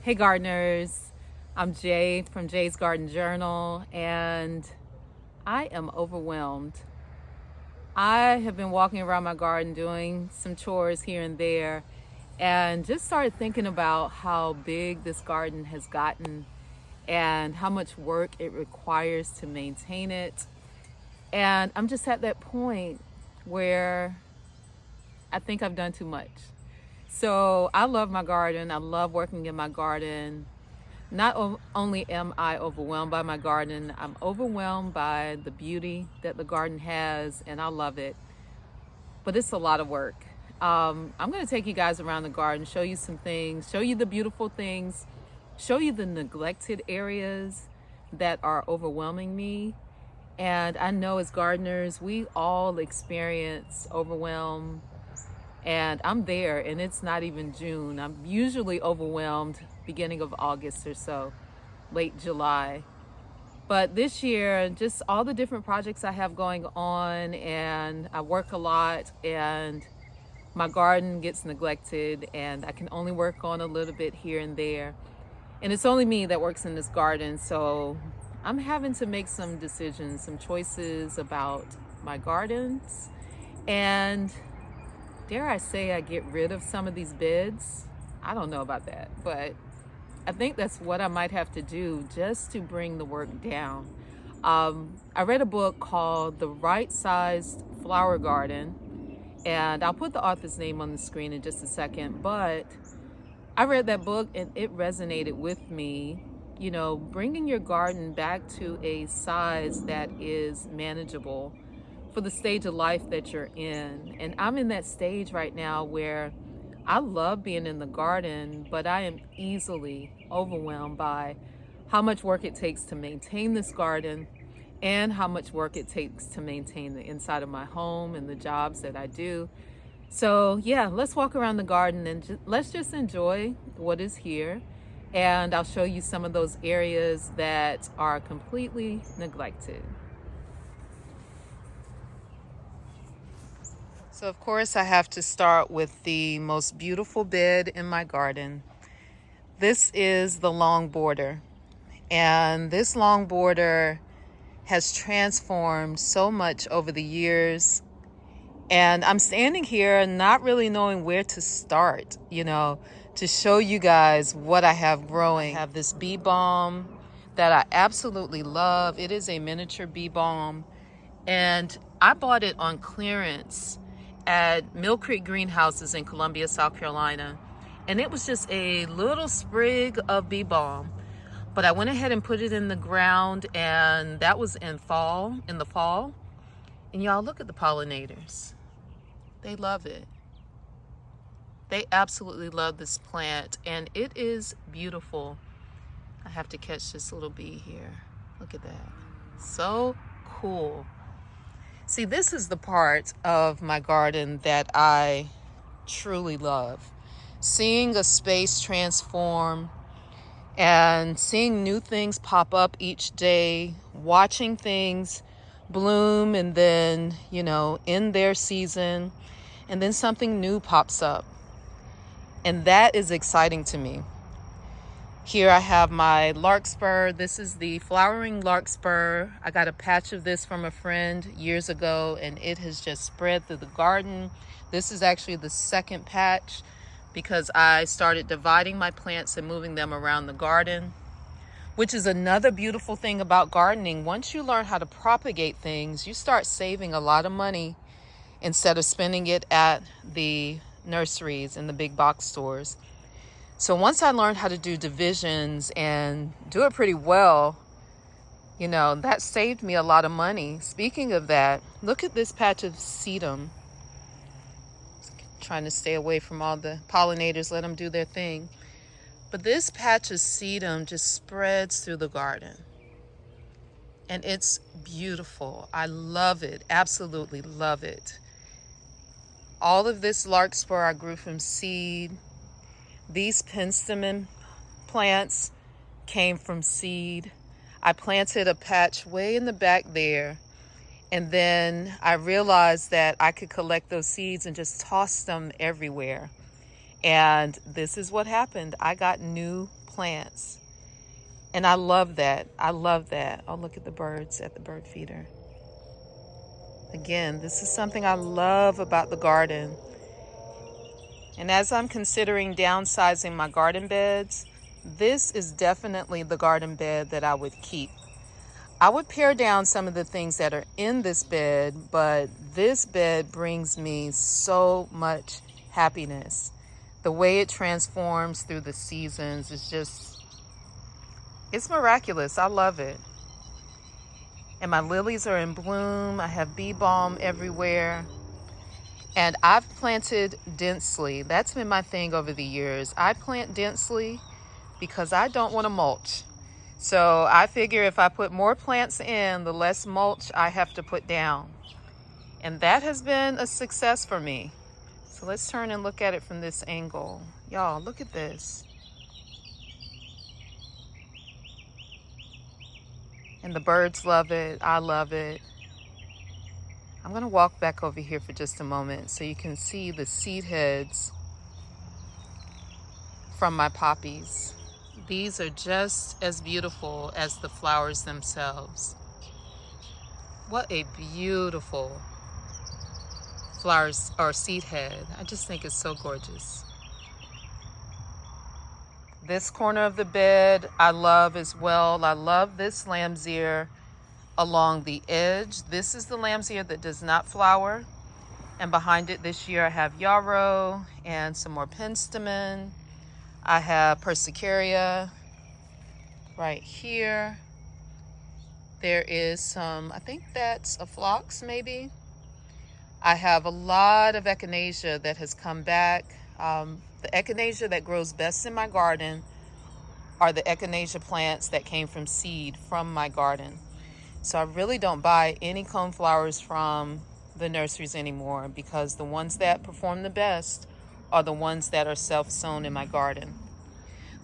Hey gardeners, I'm Jay from Jay's Garden Journal, and I am overwhelmed. I have been walking around my garden doing some chores here and there, and just started thinking about how big this garden has gotten and how much work it requires to maintain it. And I'm just at that point where I think I've done too much. So I love my garden. I love working in my garden. Not only am I overwhelmed by my garden, I'm overwhelmed by the beauty that the garden has, and I love it. But it's a lot of work. I'm going to take you guys around the garden, show you some things, show you the beautiful things, show you the neglected areas that are overwhelming me. And I know as gardeners, we all experience overwhelm, and I'm there, and it's not even June. I'm usually overwhelmed beginning of August or so, late July. But this year, just all the different projects I have going on, and I work a lot, and my garden gets neglected, and I can only work on a little bit here and there. And it's only me that works in this garden, so I'm having to make some decisions, some choices about my gardens. And dare I say, I get rid of some of these beds. I don't know about that, but I think that's what I might have to do just to bring the work down. I read a book called The Right Sized Flower Garden, and I'll put the author's name on the screen in just a second, but I read that book and it resonated with me. You know, bringing your garden back to a size that is manageable for the stage of life that you're in. And I'm in that stage right now where I love being in the garden, but I am easily overwhelmed by how much work it takes to maintain this garden and how much work it takes to maintain the inside of my home and the jobs that I do. So yeah, let's walk around the garden and let's just enjoy what is here. And I'll show you some of those areas that are completely neglected. So of course I have to start with the most beautiful bed in my garden. This is the long border, and this long border has transformed so much over the years. And I'm standing here not really knowing where to start, to show you guys what I have growing. I have this bee balm that I absolutely love. It is a miniature bee balm, and I bought it on clearance at Mill Creek Greenhouses in Columbia, South Carolina. And it was just a little sprig of bee balm. But I went ahead and put it in the ground, and that was in the fall. And y'all, look at the pollinators. They love it. They absolutely love this plant, and it is beautiful. I have to catch this little bee here. Look at that. So cool. See, this is the part of my garden that I truly love. Seeing a space transform and seeing new things pop up each day, watching things bloom and then, in their season, and then something new pops up. And that is exciting to me. Here I have my larkspur. This is the flowering larkspur. I got a patch of this from a friend years ago, and it has just spread through the garden. This is actually the second patch because I started dividing my plants and moving them around the garden, which is another beautiful thing about gardening. Once you learn how to propagate things, you start saving a lot of money instead of spending it at the nurseries and the big box stores. So once I learned how to do divisions and do it pretty well, that saved me a lot of money. Speaking of that, look at this patch of sedum. Trying to stay away from all the pollinators, let them do their thing. But this patch of sedum just spreads through the garden. And it's beautiful. I love it, absolutely love it. All of this larkspur I grew from seed. These penstemon plants came from seed. I planted a patch way in the back there, and then I realized that I could collect those seeds and just toss them everywhere. And this is what happened. I got new plants. And I love that. I love that. Oh, look at the birds at the bird feeder. Again, this is something I love about the garden. And as I'm considering downsizing my garden beds, this is definitely the garden bed that I would keep. I would pare down some of the things that are in this bed, but this bed brings me so much happiness. The way it transforms through the seasons is just, it's miraculous. I love it. And my lilies are in bloom. I have bee balm everywhere. And I've planted densely. That's been my thing over the years. I plant densely because I don't want to mulch. So I figure if I put more plants in, the less mulch I have to put down. And that has been a success for me. So let's turn and look at it from this angle. Y'all, look at this. And the birds love it. I love it. I'm going to walk back over here for just a moment so you can see the seed heads from my poppies. These are just as beautiful as the flowers themselves. What a beautiful flowers or seed head. I just think it's so gorgeous. This corner of the bed I love as well. I love this lamb's ear along the edge. This is the lamb's ear that does not flower. And behind it this year I have yarrow and some more penstemon. I have persicaria right here. There is some, I think that's a phlox maybe. I have a lot of echinacea that has come back. The echinacea that grows best in my garden are the echinacea plants that came from seed from my garden. So I really don't buy any coneflowers from the nurseries anymore because the ones that perform the best are the ones that are self-sown in my garden.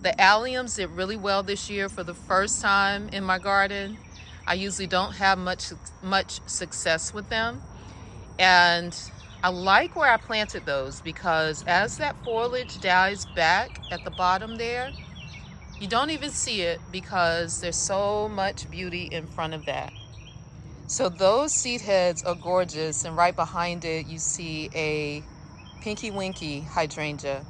The alliums did really well this year for the first time in my garden. I usually don't have much success with them. And I like where I planted those because as that foliage dies back at the bottom there, you don't even see it because there's so much beauty in front of that. So those seed heads are gorgeous, and right behind it you see a pinky winky hydrangea.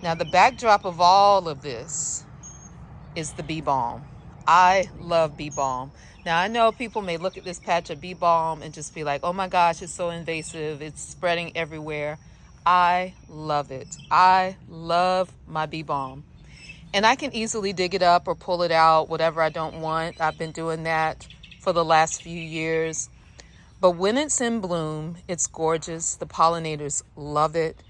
Now the backdrop of all of this is the bee balm. I love bee balm. Now I know people may look at this patch of bee balm and just be like, oh my gosh, it's so invasive, it's spreading everywhere. I love it. I love my bee balm. And I can easily dig it up or pull it out, whatever I don't want. I've been doing that for the last few years. But when it's in bloom, it's gorgeous. The pollinators love it.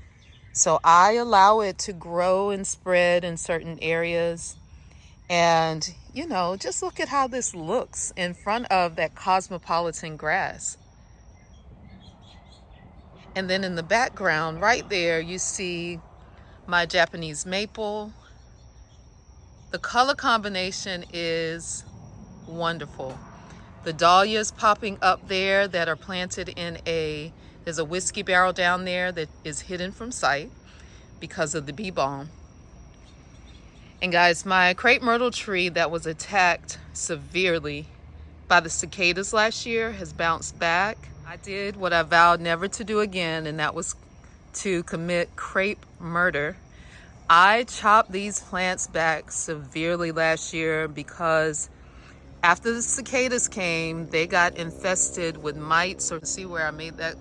So I allow it to grow and spread in certain areas. And, you know, just look at how this looks in front of that cosmopolitan grass. And then in the background right there, you see my Japanese maple. The color combination is wonderful. The dahlias popping up there that are planted in there's a whiskey barrel down there that is hidden from sight because of the bee balm. And guys, my crepe myrtle tree that was attacked severely by the cicadas last year has bounced back. I did what I vowed never to do again, and that was to commit crepe murder. I chopped these plants back severely last year because after the cicadas came, they got infested with mites, or see where I made that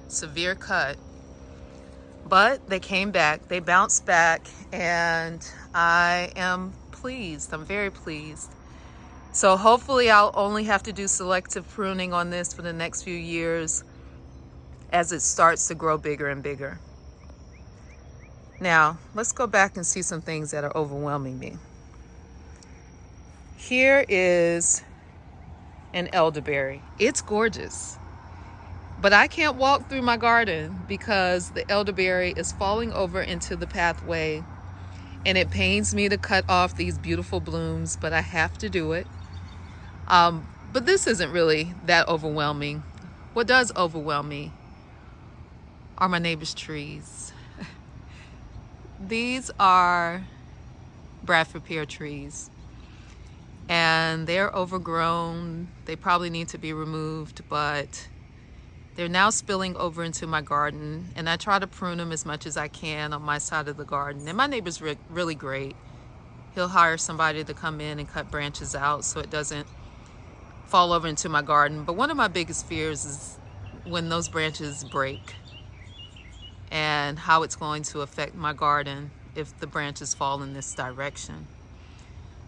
severe cut. But they came back, they bounced back, and I am pleased. I'm very pleased. So hopefully I'll only have to do selective pruning on this for the next few years as it starts to grow bigger and bigger. Now, let's go back and see some things that are overwhelming me. Here is an elderberry. It's gorgeous. But I can't walk through my garden because the elderberry is falling over into the pathway. And it pains me to cut off these beautiful blooms, but I have to do it. But this isn't really that overwhelming. What does overwhelm me are my neighbor's trees. These are Bradford pear trees, and they're overgrown. They probably need to be removed, but they're now spilling over into my garden, and I try to prune them as much as I can on my side of the garden. And my neighbor's really great. He'll hire somebody to come in and cut branches out so it doesn't fall over into my garden. But one of my biggest fears is when those branches break and how it's going to affect my garden if the branches fall in this direction.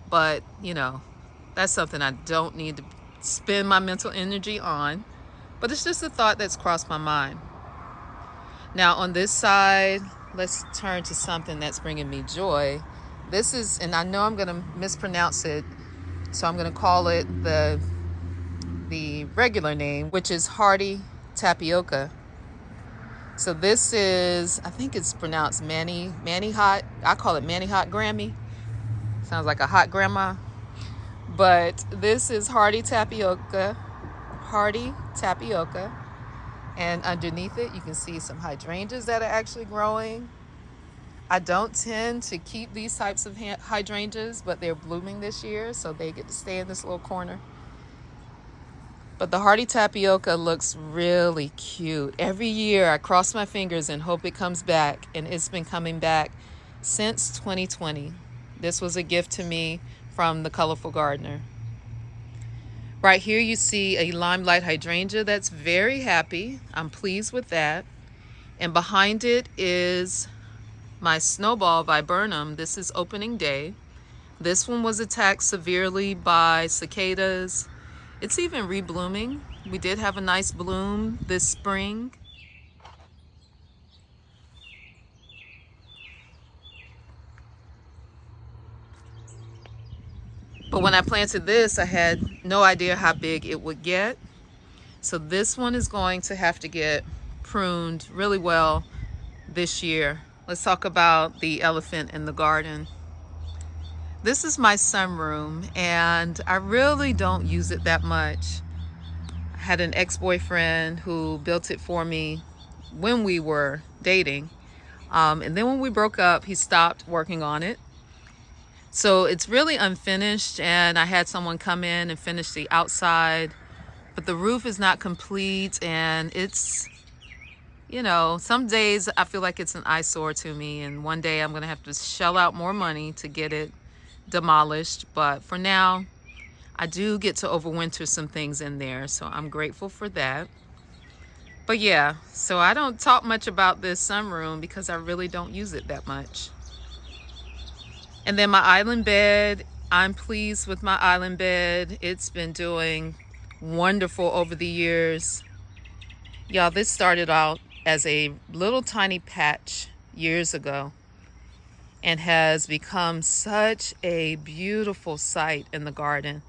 But, you know, that's something I don't need to spend my mental energy on. But it's just a thought that's crossed my mind. Now on this side, let's turn to something that's bringing me joy. This is, and I know I'm going to mispronounce it, so I'm going to call it the regular name, which is hardy tapioca. So this is, I think it's pronounced Manny Hot. I call it Manny Hot Grammy. Sounds like a hot grandma. But this is hardy tapioca. And underneath it you can see some hydrangeas that are actually growing. I don't tend to keep these types of hydrangeas, but they're blooming this year, so they get to stay in this little corner. But the hardy tapioca looks really cute. Every year I cross my fingers and hope it comes back, and it's been coming back since 2020. This was a gift to me from the Colorful Gardener. Right here you see a limelight hydrangea that's very happy. I'm pleased with that. And behind it is my snowball viburnum. This is opening day. This one was attacked severely by cicadas. It's even reblooming. We did have a nice bloom this spring. But when I planted this, I had no idea how big it would get. So this one is going to have to get pruned really well this year. Let's talk about the elephant in the garden. This is my sunroom, and I really don't use it that much. I had an ex-boyfriend who built it for me when we were dating. And then when we broke up, he stopped working on it. So it's really unfinished, and I had someone come in and finish the outside, but the roof is not complete, and it's, you know, some days I feel like it's an eyesore to me, and one day I'm gonna have to shell out more money to get it demolished. But for now, I do get to overwinter some things in there, so I'm grateful for that. But yeah, so I don't talk much about this sunroom because I really don't use it that much. And then my island bed, I'm pleased with my island bed. It's been doing wonderful over the years. Y'all, this started out as a little tiny patch years ago and has become such a beautiful sight in the garden.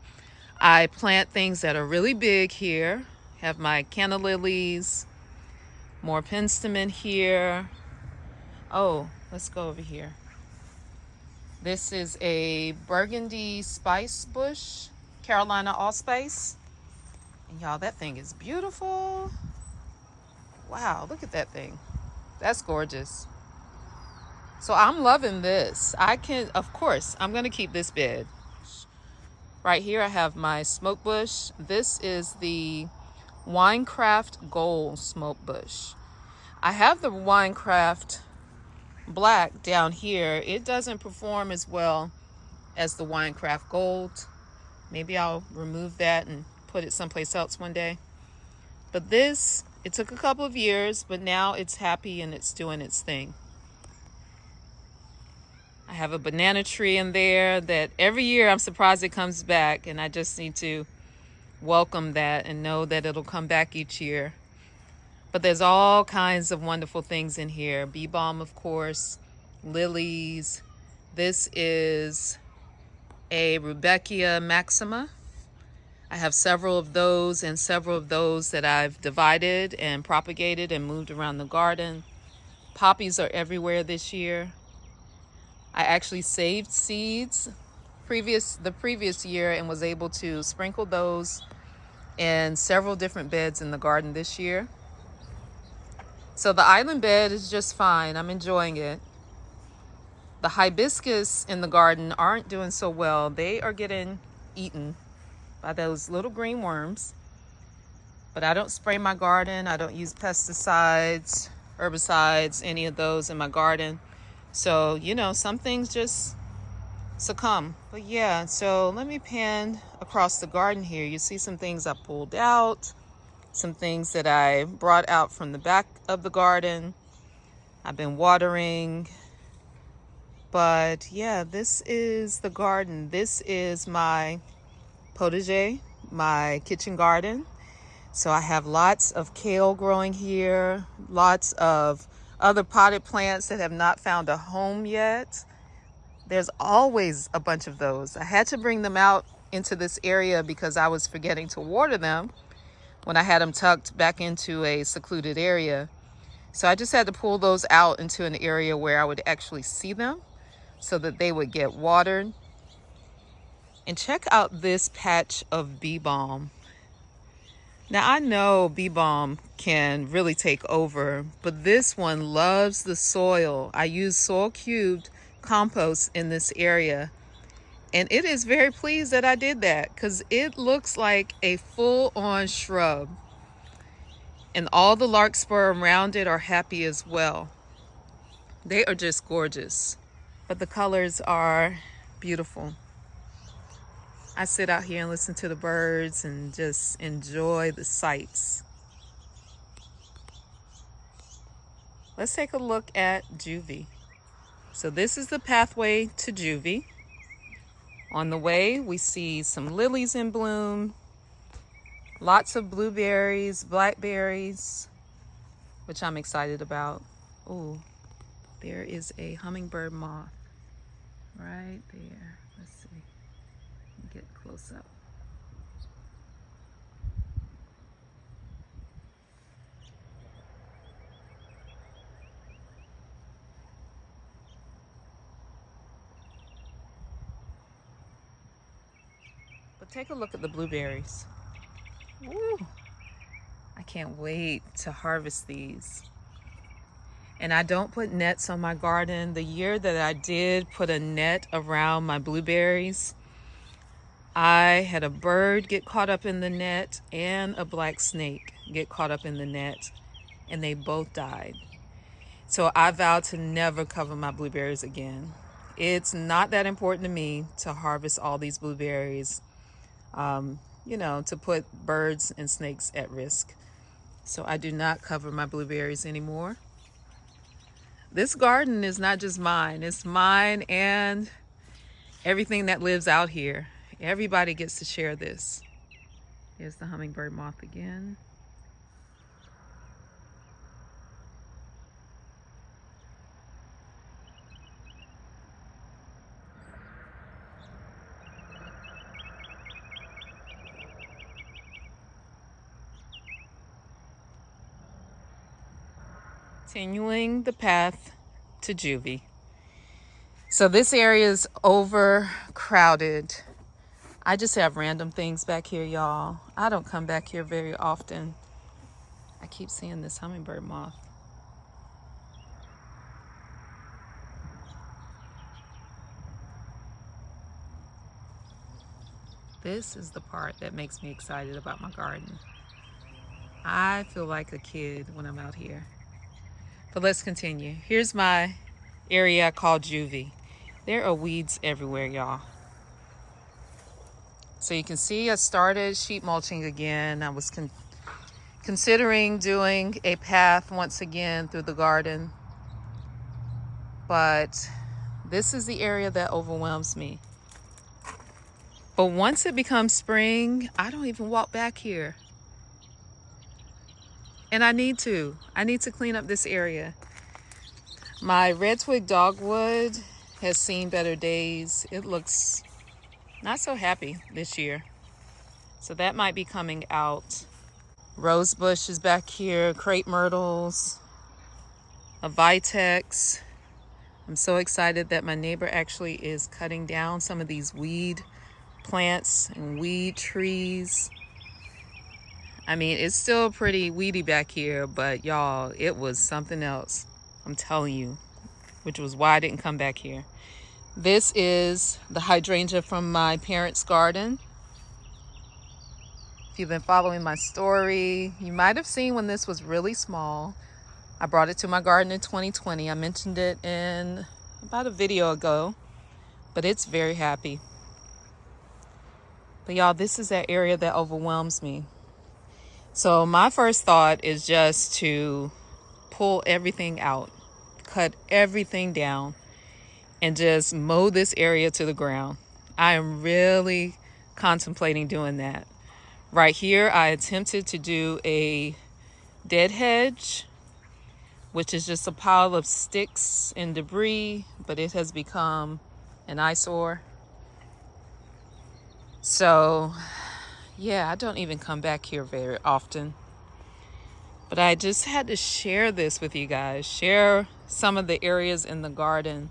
I plant things that are really big here. Have my canna lilies, more penstemon here. Oh, let's go over here. This is a burgundy spice bush, Carolina allspice. And y'all, that thing is beautiful. Wow, look at that thing. That's gorgeous. So I'm loving this. Of course, I'm gonna keep this bed. Right here I have my smoke bush. This is the Winecraft Gold smoke bush. I have the Winecraft Black down here. It doesn't perform as well as the Winecraft Gold. Maybe I'll remove that and put it someplace else one day. But this, it took a couple of years, but now it's happy and it's doing its thing. I have a banana tree in there that every year I'm surprised it comes back, and I just need to welcome that and know that it'll come back each year. But there's all kinds of wonderful things in here. Bee balm, of course, lilies. This is a Rudbeckia maxima. I have several of those, and several of those that I've divided and propagated and moved around the garden. Poppies are everywhere this year. I actually saved seeds the previous year and was able to sprinkle those in several different beds in the garden this year. So the island bed is just fine. I'm enjoying it. The hibiscus in the garden aren't doing so well. They are getting eaten by those little green worms. But I don't spray my garden. I don't use pesticides, herbicides, any of those in my garden. So, you know, some things just succumb. But yeah, so let me pan across the garden here. You see some things I pulled out, some things that I brought out from the back of the garden. I've been watering. But yeah, this is the garden. This is my potager, my kitchen garden. So I have lots of kale growing here, lots of other potted plants that have not found a home yet. There's always a bunch of those. I had to bring them out into this area because I was forgetting to water them when I had them tucked back into a secluded area. So I just had to pull those out into an area where I would actually see them so that they would get watered. And check out this patch of bee balm. Now I know bee balm can really take over, but this one loves the soil. I use soil cubed compost in this area, and it is very pleased that I did that because it looks like a full-on shrub, and all the larkspur around it are happy as well. They are just gorgeous, but the colors are beautiful. I sit out here and listen to the birds and just enjoy the sights. Let's take a look at Juvie. So this is the pathway to Juvie. On the way, we see some lilies in bloom, lots of blueberries, blackberries, which I'm excited about. Oh, there is a hummingbird moth right there. Let's see. Get close up. But take a look at the blueberries. Woo! I can't wait to harvest these. And I don't put nets on my garden. The year that I did put a net around my blueberries, I had a bird get caught up in the net and a black snake get caught up in the net, and they both died. So I vowed to never cover my blueberries again. It's not that important to me to harvest all these blueberries, you know, to put birds and snakes at risk. So I do not cover my blueberries anymore. This garden is not just mine, it's mine and everything that lives out here. Everybody gets to share this. Here's the hummingbird moth again. Continuing the path to Juvie. So this area is overcrowded. I just have random things back here, y'all. I don't come back here very often. I keep seeing this hummingbird moth. This is the part that makes me excited about my garden. I feel like a kid when I'm out here. But let's continue. Here's my area I call Juvie. There are weeds everywhere, y'all. So you can see I started sheet mulching again. I was considering doing a path once again through the garden. But this is the area that overwhelms me. But once it becomes spring, I don't even walk back here. And I need to clean up this area. My red twig dogwood has seen better days. It looks not so happy this year. So that might be coming out. Rose bush is back here, crepe myrtles, a vitex. I'm so excited that my neighbor actually is cutting down some of these weed plants and weed trees. I mean, it's still pretty weedy back here, but y'all, it was something else. I'm telling you, which was why I didn't come back here. This is the hydrangea from my parents' garden. If you've been following my story, you might have seen when this was really small. I brought it to my garden in 2020. I mentioned it in about a video ago, but it's very happy. But y'all, this is that area that overwhelms me. So my first thought is just to pull everything out, cut everything down, and just mow this area to the ground. I am really contemplating doing that. Right here, I attempted to do a dead hedge, which is just a pile of sticks and debris, but it has become an eyesore. So, yeah, I don't even come back here very often. But I just had to share this with you guys, share some of the areas in the garden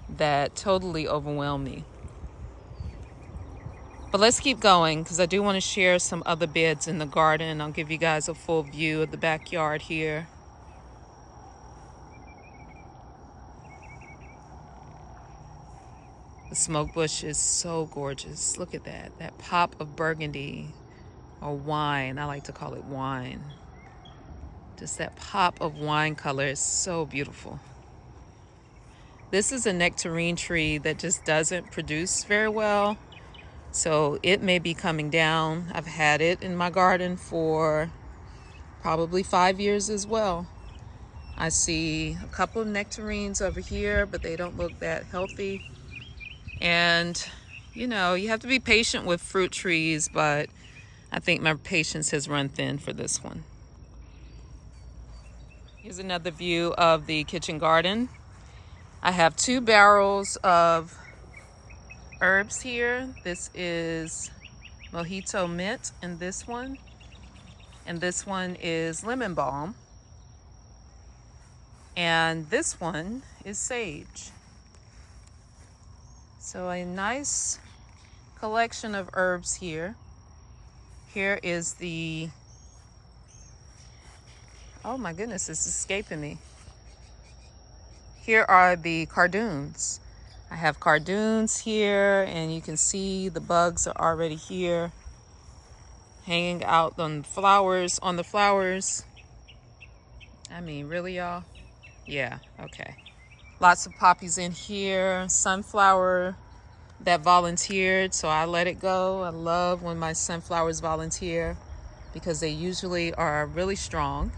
that totally overwhelm me. But let's keep going, because I do want to share some other beds in the garden. I'll give you guys a full view of the backyard here. The smoke bush is so gorgeous. Look at that. That pop of burgundy or wine. I like to call it wine. Just that pop of wine color is so beautiful. This is a nectarine tree that just doesn't produce very well. So it may be coming down. I've had it in my garden for probably 5 years as well. I see a couple of nectarines over here, but they don't look that healthy. And, you know, you have to be patient with fruit trees, but I think my patience has run thin for this one. Here's another view of the kitchen garden. I have 2 barrels of herbs here. This is mojito mint in this one. And this one is lemon balm. And this one is sage. So a nice collection of herbs here. Here is the, oh my goodness, it's escaping me. Here are the cardoons. I have cardoons here, and you can see the bugs are already here, hanging out on the flowers. I mean, really, y'all? Yeah, okay. Lots of poppies in here. Sunflower that volunteered, so I let it go. I love when my sunflowers volunteer because they usually are really strong.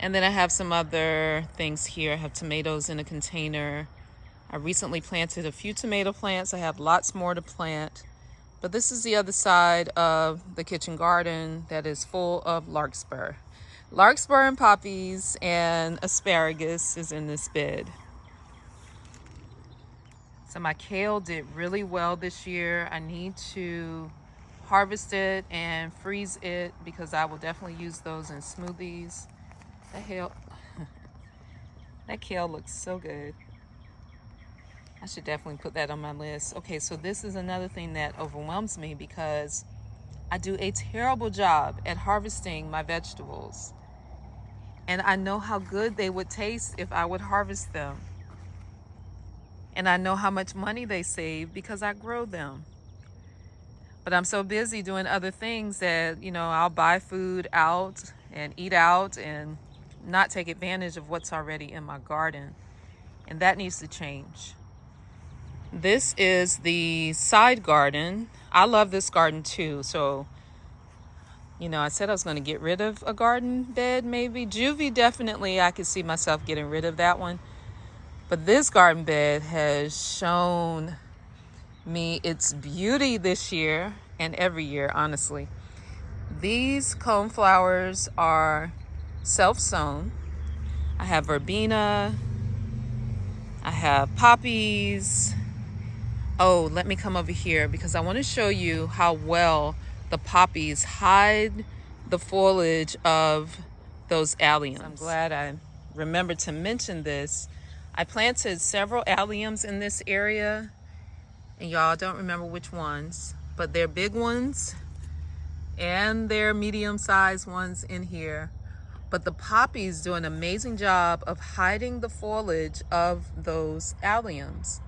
And then I have some other things here. I have tomatoes in a container. I recently planted a few tomato plants. I have lots more to plant. But this is the other side of the kitchen garden that is full of larkspur. Larkspur and poppies and asparagus is in this bed. So my kale did really well this year. I need to harvest it and freeze it because I will definitely use those in smoothies. That kale looks so good. I should definitely put that on my list. Okay, so this is another thing that overwhelms me because I do a terrible job at harvesting my vegetables. And I know how good they would taste if I would harvest them. And I know how much money they save because I grow them. But I'm so busy doing other things that, you know, I'll buy food out and eat out and not take advantage of what's already in my garden. And that needs to change. This is the side garden. I love this garden too. So, you know, I said I was going to get rid of a garden bed maybe. Juvie, definitely I could see myself getting rid of that one. But this garden bed has shown me its beauty this year and every year, honestly. These coneflowers are self-sown. I have verbena. I have poppies. Oh, let me come over here because I want to show you how well the poppies hide the foliage of those alliums. I'm glad I remembered to mention this. I planted several alliums in this area, and y'all don't remember which ones, but they're big ones and they're medium-sized ones in here. But the poppies do an amazing job of hiding the foliage of those alliums.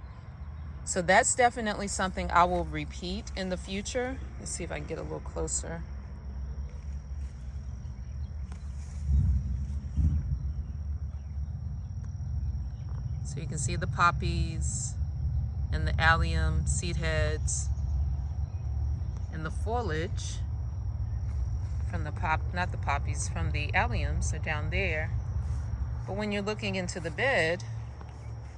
So that's definitely something I will repeat in the future. Let's see if I can get a little closer. So you can see the poppies and the allium seed heads and the foliage from the not the poppies, from the alliums are down there. But when you're looking into the bed,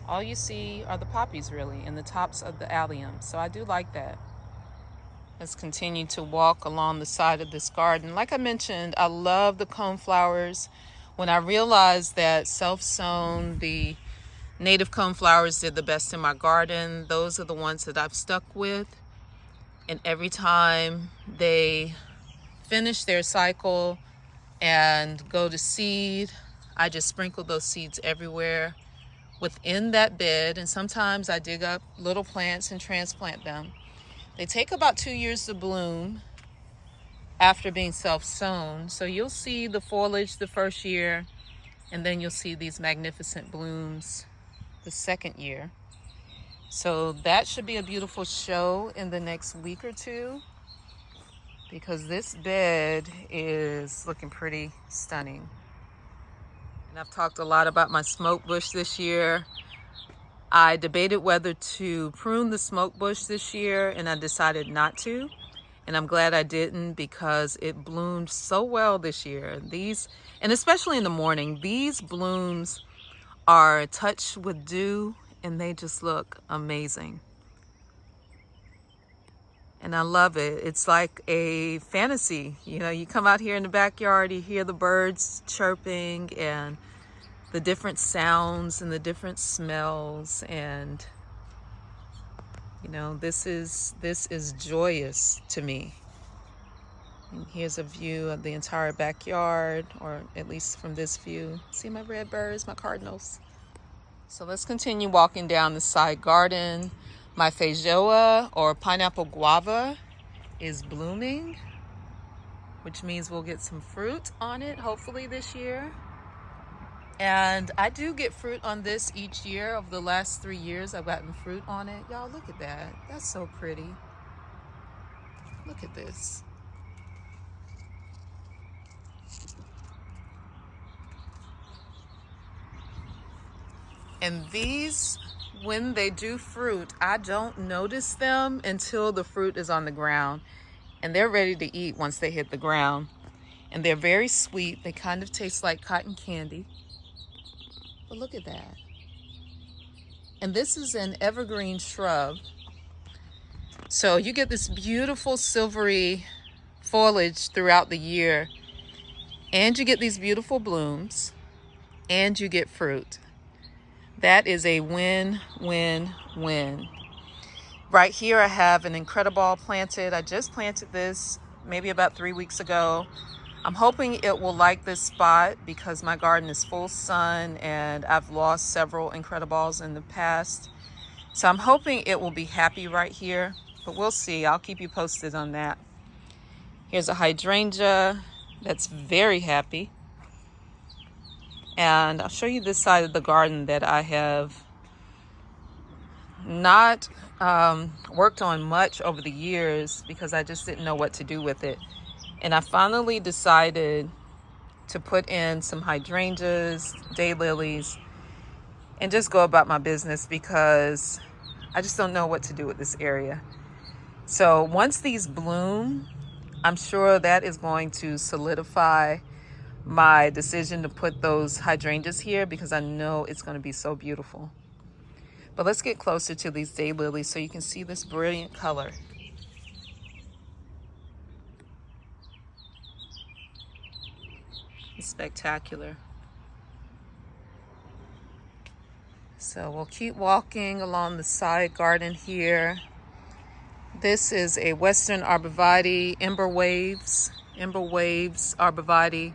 all you see are the poppies really and the tops of the alliums. So I do like that. Let's continue to walk along the side of this garden. Like I mentioned, I love the coneflowers. When I realized that self-sown, the native coneflowers did the best in my garden, those are the ones that I've stuck with. And every time they finish their cycle and go to seed, I just sprinkle those seeds everywhere within that bed. And sometimes I dig up little plants and transplant them. They take about 2 years to bloom after being self-sown. So you'll see the foliage the first year, and then you'll see these magnificent blooms the second year. So that should be a beautiful show in the next week or two, because this bed is looking pretty stunning. And I've talked a lot about my smoke bush this year. I debated whether to prune the smoke bush this year, and I decided not to. And I'm glad I didn't, because it bloomed so well this year. These, and especially in the morning, these blooms are touched with dew and they just look amazing. And I love it. It's like a fantasy. You know, you come out here in the backyard, you hear the birds chirping and the different sounds and the different smells, and you know, this is joyous to me. And here's a view of the entire backyard, or at least from this view. See my red birds, my cardinals. So let's continue walking down the side garden. My feijoa, or pineapple guava, is blooming, which means we'll get some fruit on it hopefully this year. And I do get fruit on this each year. Over the last 3 years, I've gotten fruit on it. Y'all, look at that. That's so pretty. Look at this. And these, when they do fruit, I don't notice them until the fruit is on the ground. And they're ready to eat once they hit the ground. And they're very sweet. They kind of taste like cotton candy. But look at that. And this is an evergreen shrub. So you get this beautiful silvery foliage throughout the year. And you get these beautiful blooms. And you get fruit. That is a win, win, win. Right here I have an Incredible planted. I just planted this maybe about 3 weeks ago. I'm hoping it will like this spot because my garden is full sun and I've lost several Incredibles in the past. So I'm hoping it will be happy right here, but we'll see. I'll keep you posted on that. Here's a hydrangea that's very happy. And I'll show you this side of the garden that I have not worked on much over the years because I just didn't know what to do with it. And I finally decided to put in some hydrangeas, daylilies, and just go about my business because I just don't know what to do with this area. So once these bloom, I'm sure that is going to solidify my decision to put those hydrangeas here because I know it's going to be so beautiful. But let's get closer to these daylilies so you can see this brilliant color. It's spectacular. So we'll keep walking along the side garden here. This is a Western Arborvitae, Ember Waves Arborvitae.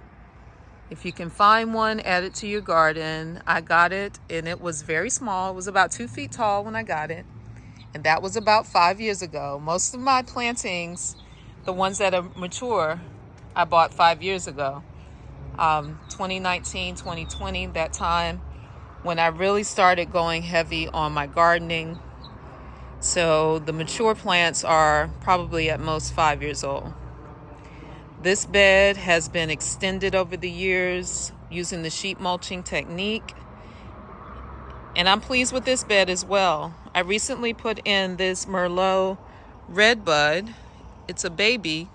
If you can find one, add it to your garden. I got it and it was very small. It was about 2 feet tall when I got it. And that was about 5 years ago. Most of my plantings, the ones that are mature, I bought 5 years ago. 2019, 2020, that time when I really started going heavy on my gardening. So the mature plants are probably at most 5 years old. This bed has been extended over the years using the sheet mulching technique. And I'm pleased with this bed as well. I recently put in this Merlot red bud. It's a baby,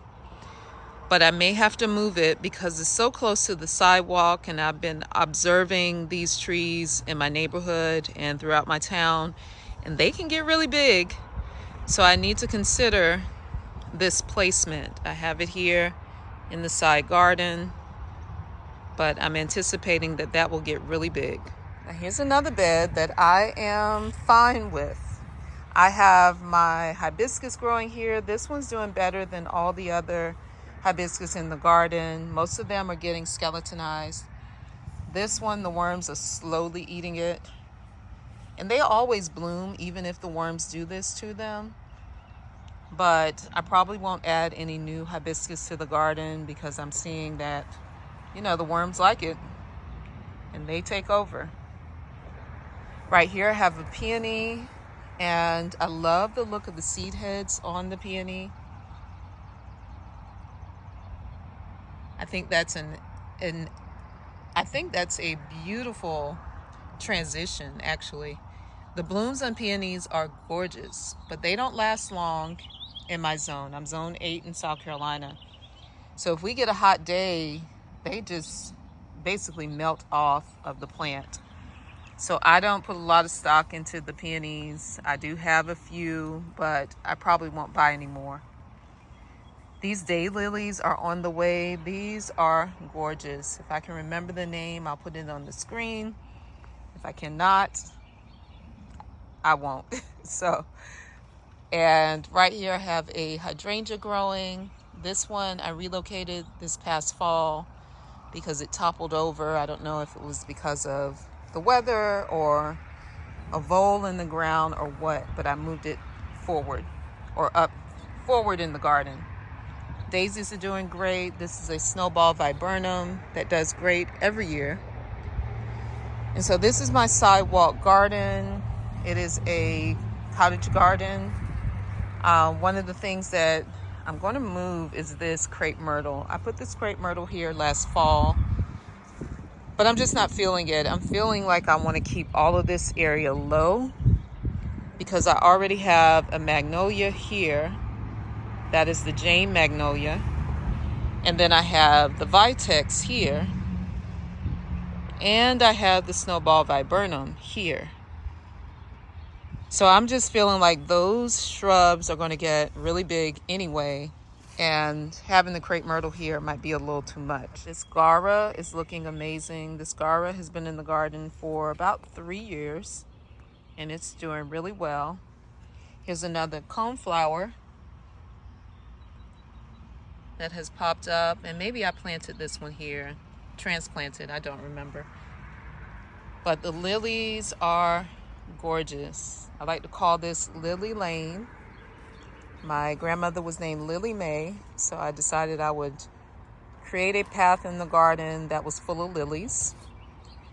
but I may have to move it because it's so close to the sidewalk, and I've been observing these trees in my neighborhood and throughout my town, and they can get really big. So I need to consider this placement. I have it here in the side garden, but I'm anticipating that that will get really big. Now here's another bed that I am fine with. I have my hibiscus growing here. This one's doing better than all the other hibiscus in the garden. Most of them are getting skeletonized. This one, the worms are slowly eating it. And they always bloom, even if the worms do this to them. But I probably won't add any new hibiscus to the garden because I'm seeing that, the worms like it and they take over. Right here I have a peony, and I love the look of the seed heads on the peony. I think that's a beautiful transition, actually. The blooms on peonies are gorgeous, but they don't last long in my zone. I'm zone 8 in South Carolina. So if we get a hot day, they just basically melt off of the plant. So I don't put a lot of stock into the peonies. I do have a few, but I probably won't buy any more. These daylilies are on the way. These are gorgeous. If I can remember the name, I'll put it on the screen. If I cannot, I won't. And right here I have a hydrangea growing. This one I relocated this past fall because it toppled over. I don't know if it was because of the weather or a vole in the ground or what, but I moved it forward or up forward in the garden. Daisies are doing great. This is a snowball viburnum that does great every year. And so this is my sidewalk garden. It is a cottage garden. One of the things that I'm going to move is this crepe myrtle. I put this crepe myrtle here last fall, but I'm just not feeling it. I'm feeling like I want to keep all of this area low because I already have a magnolia here. That is the Jane magnolia. And then I have the vitex here. And I have the snowball viburnum here. So I'm just feeling like those shrubs are going to get really big anyway. And having the crepe myrtle here might be a little too much. This Gara is looking amazing. This Gara has been in the garden for about 3 years. And it's doing really well. Here's another coneflower that has popped up. And maybe I planted this one here. Transplanted, I don't remember. But the lilies are gorgeous. I like to call this Lily Lane. My grandmother was named Lily Mae, so I decided I would create a path in the garden that was full of lilies.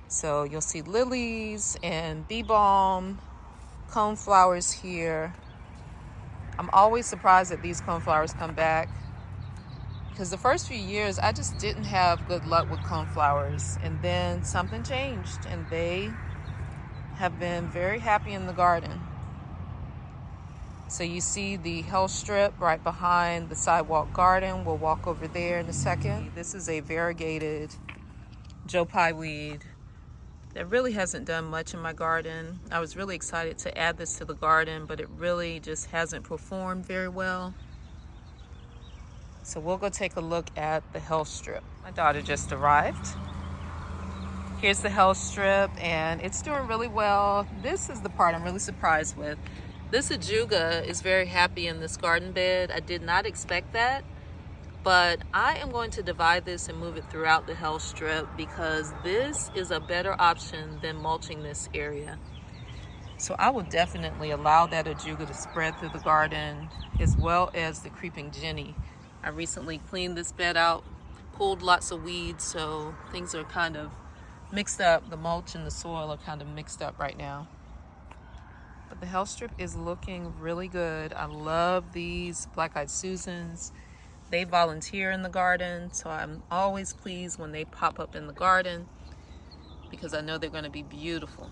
So you'll see lilies and bee balm, coneflowers here. I'm always surprised that these coneflowers come back because the first few years I just didn't have good luck with coneflowers, and then something changed and they have been very happy in the garden. So you see the health strip right behind the sidewalk garden. We'll walk over there in a second. This is a variegated Joe Pye weed that really hasn't done much in my garden. I was really excited to add this to the garden, but it really just hasn't performed very well. So we'll go take a look at the health strip. My daughter just arrived. Here's the health strip, and it's doing really well. This is the part I'm really surprised with. This ajuga is very happy in this garden bed. I did not expect that, but I am going to divide this and move it throughout the health strip because this is a better option than mulching this area. So I will definitely allow that ajuga to spread through the garden, as well as the creeping jenny. I recently cleaned this bed out, pulled lots of weeds, so things are kind of mixed up. The mulch and the soil are kind of mixed up right now. But the health strip is looking really good. I love these black-eyed Susans. They volunteer in the garden, so I'm always pleased when they pop up in the garden because I know they're going to be beautiful.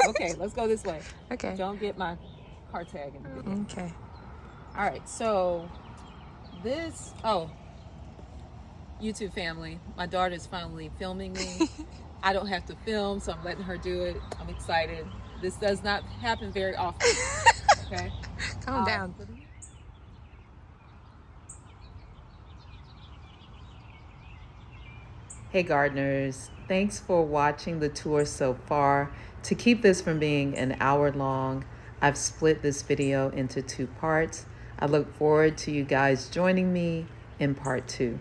Okay, let's go this way. Okay. Don't get my car tag in the video. Okay. All right, so this, YouTube family, my daughter's finally filming me. I don't have to film, so I'm letting her do it. I'm excited. This does not happen very often. Okay? Calm down. Hey gardeners, thanks for watching the tour so far. To keep this from being an hour long, I've split this video into 2 parts. I look forward to you guys joining me in part 2.